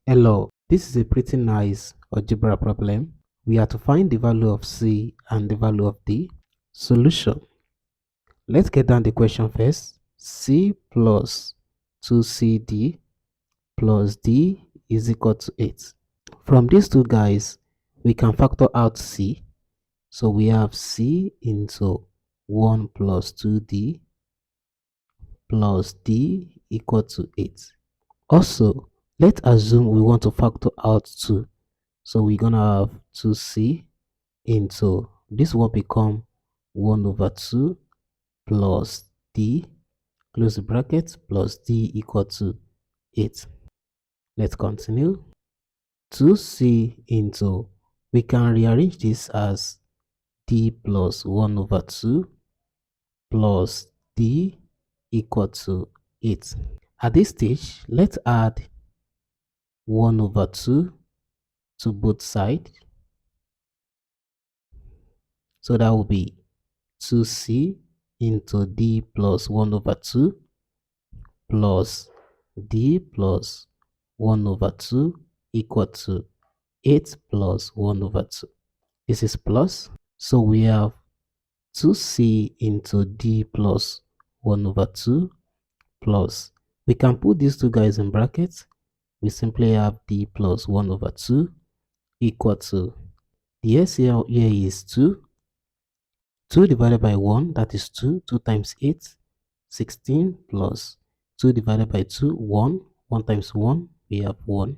Hello, this is a pretty nice algebra problem. We are to find the value of C and the value of D. Solution. Let's get down the question first. C plus 2CD plus D is equal to 8. From these two guys, we can factor out C. So we have C into 1 plus 2D plus D equal to 8. Also, let's assume we want to factor out 2. So we're going to have 2C into, this will become 1 over 2 plus D, close the bracket, plus D equal to 8. Let's continue. 2C into, we can rearrange this as D plus 1 over 2 plus D equal to 8. At this stage, let's add 1 over 2 to both sides. So that will be 2C into D plus 1 over 2 plus D plus 1 over 2 equal to 8 plus 1 over 2. This is plus. So we have 2C into D plus 1 over 2 plus. We can put these two guys in brackets. We simply have D plus 1 over 2 equal to, the LCM here is 2. 2 divided by 1, that is 2. 2 times 8, 16 plus 2 divided by 2, 1. 1 times 1, we have 1.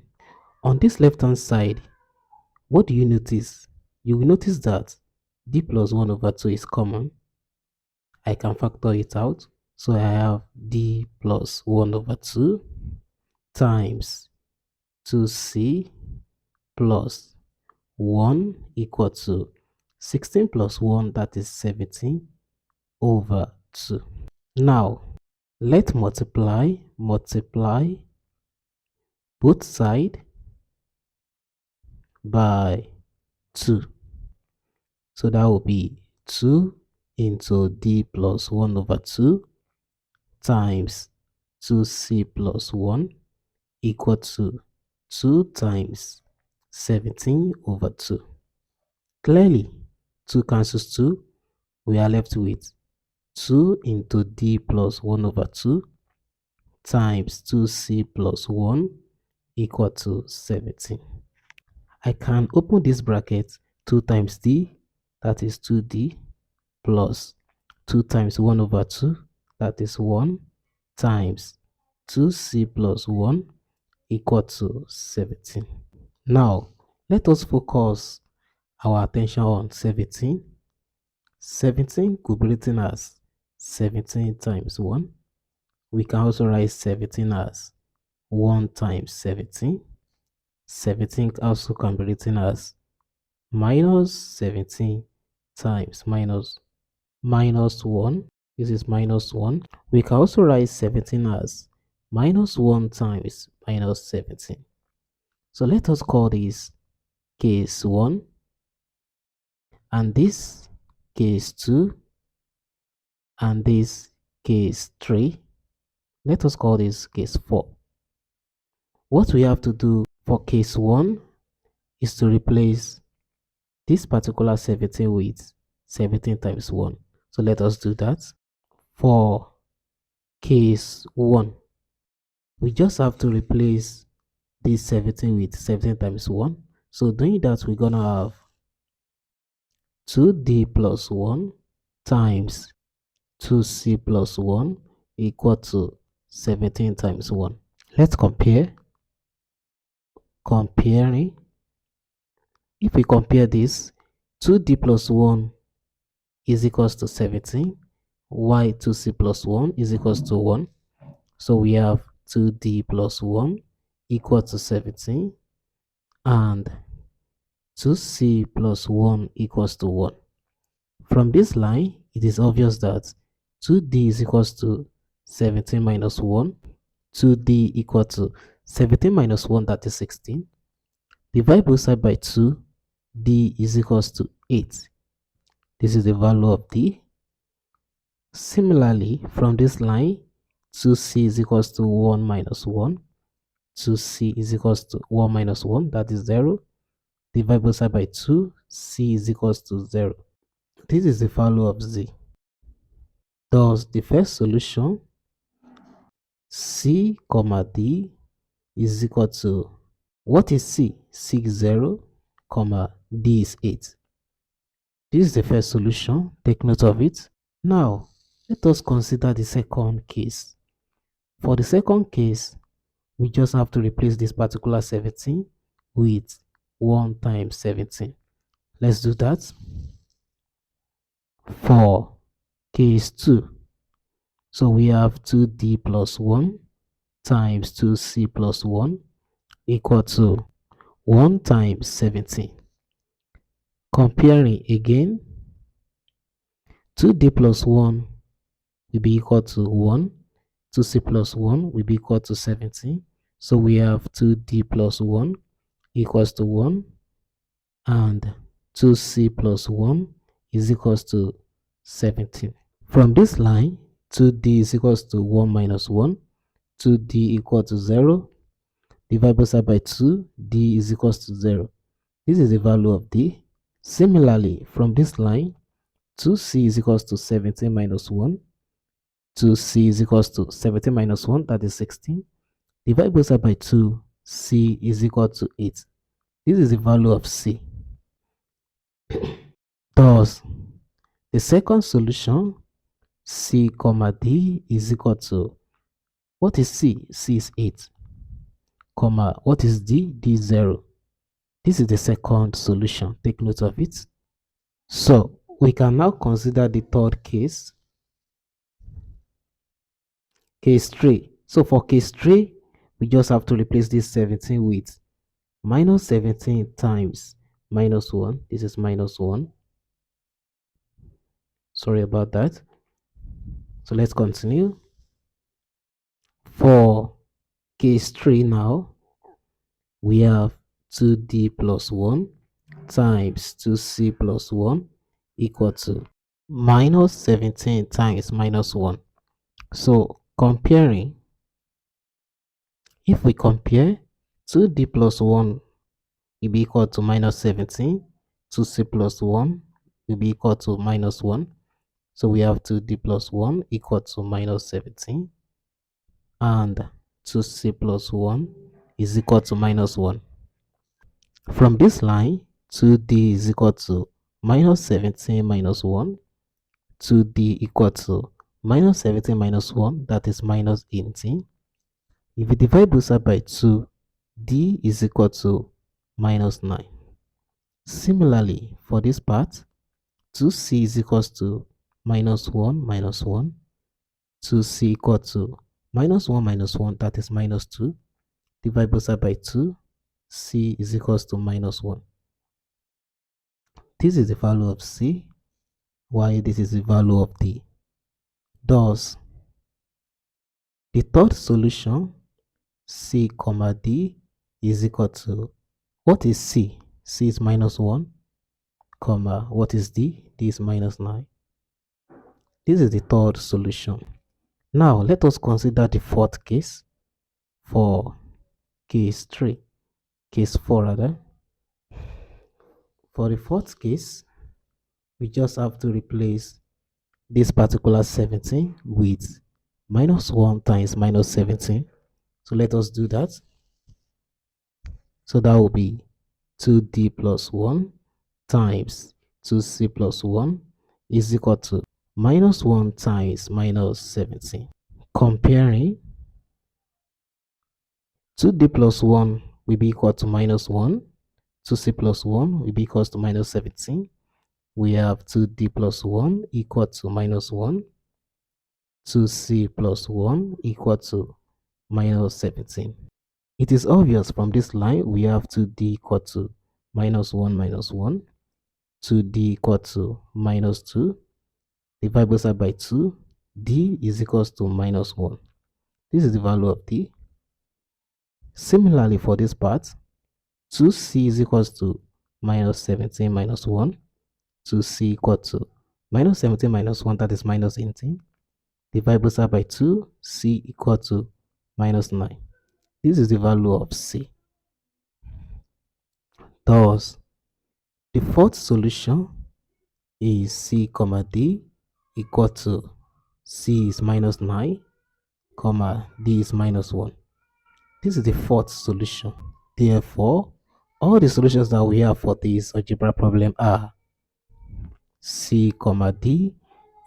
On this left hand side, what do you notice? You will notice that D plus 1 over 2 is common. I can factor it out. So I have D plus 1 over 2 times 2C plus 1 equal to 16 plus 1, that is 17 over 2. Now, let's multiply both sides by 2. So that will be 2 into D plus 1 over 2 times 2C plus 1 equal to 2 times 17 over 2. Clearly, 2 cancels 2. We are left with 2 into D plus 1 over 2 times 2C plus 1 equal to 17. I can open this bracket. 2 times D, that is 2D, plus 2 times 1 over 2, that is 1, times 2C plus 1 equal to 17. Now, let us focus our attention on 17. 17 could be written as 17 times 1. We can also write 17 as 1 times 17. 17 also can be written as minus 17 times minus 1. This is minus 1. We can also write 17 as minus 1 times minus 17. So let us call this case 1 and this case 2 and this case 3. Let us call this case 4. What we have to do for case 1 is to replace this particular 17 with 17 times 1. So let us do that. For case 1, we just have to replace this 17 with 17 times 1. So doing that, we're going to have 2D plus 1 times 2C plus 1 equal to 17 times 1. Let's compare. Comparing. If we compare this, 2D plus 1 is equals to 17, while 2C plus 1 is equals to 1. So we have 2D plus 1 equal to 17 and 2C plus 1 equals to 1. From this line, it is obvious that 2D is equals to 17 minus 1. 2D equal to 17 minus 1, that is 16. Divide both sides by 2. D is equals to 8. This is the value of D. Similarly, from this line, 2C is equals to 1 minus 1. 2c is equals to 1 minus 1, that is 0. Divide both sides by 2, c is equals to 0. This is the value of z. Thus, the first solution, c comma d is equal to, what is c? c is 0, comma d is 8. This is the first solution. Take note of it. Now, let us consider the second case. For the second case, we just have to replace this particular 17 with 1 times 17. Let's do that. For case 2, so we have 2d plus 1 times 2c plus 1 equal to 1 times 17. Comparing again, 2d plus 1 will be equal to 1. 2c plus 1 will be equal to 17. So we have 2d plus 1 equals to 1. And 2c plus 1 is equals to 17. From this line, 2d is equals to 1 minus 1. 2d equal to 0. Divide both sides by 2. D is equals to 0. This is the value of d. Similarly, from this line, 2c is equals to 17 minus 1. 2c is equals to 17 minus 1, that is 16. Divide both sides by 2. C is equal to 8. This is the value of c. Thus, the second solution, c comma d is equal to, what is c? C is 8. Comma, what is d? D is 0. This is the second solution. Take note of it. So, we can now consider the third case. Case 3. So, for case 3, we just have to replace this 17 with minus 17 times minus 1. This is minus 1. Sorry about that. So, let's continue. For case 3 now, we have 2d plus 1 times 2c plus 1 equal to minus 17 times minus 1. So comparing, if we compare, 2d plus 1 will be equal to minus 17, 2c plus 1 will be equal to minus 1. So we have 2d plus 1 equal to minus 17, and 2c plus 1 is equal to minus 1. From this line, 2d is equal to minus 17 minus 1. 2d equal to minus 17 minus 1, that is minus 18. If we divide both sides by 2, d is equal to minus 9. Similarly, for this part, 2c is equal to minus 1 minus 1. 2c equal to minus 1 minus 1, that is minus 2. Divide both sides by 2, c is equal to minus 1. This is the value of c, while this is the value of d. Thus, the third solution, c comma d is equal to, what is c? C is minus 1, comma, what is d? D is minus 9. This is the third solution. Now, let us consider the fourth case for case 3. Case 4 rather. For the fourth case, we just have to replace this particular 17 with minus 1 times minus 17. So let us do that. So that will be 2d plus 1 times 2c plus 1 is equal to minus 1 times minus 17. Comparing, 2d plus 1 will be equal to minus 1. 2c plus 1 will be equal to minus 17. We have 2d plus 1 equal to minus 1. 2c plus 1 equal to minus 17. It is obvious from this line we have 2d equal to minus 1 minus 1. 2d equal to minus 2. Divide both sides by 2. D is equal to minus 1. This is the value of d. Similarly, for this part, 2c is equal to minus 17 minus 1. 2c equal to minus 17 minus 1, that is minus 18. Divide both sides by 2, c equal to minus 9. This is the value of C. Thus, the fourth solution is C comma D equal to C is minus 9, comma D is minus 1. This is the fourth solution. Therefore, all the solutions that we have for this algebra problem are C comma D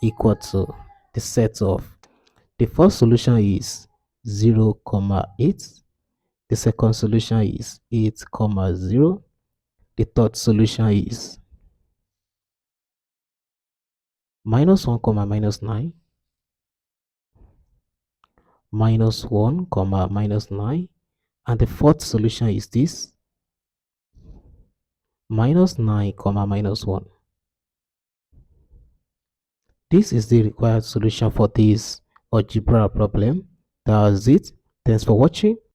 equal to the set of the first solution is 0 comma 8. The second solution is 8 comma 0. The third solution is minus 1 comma minus 9, minus 1 comma minus 9, and the fourth solution is this minus 9 comma minus 1. This is the required solution for this algebra problem. That's it. Thanks for watching.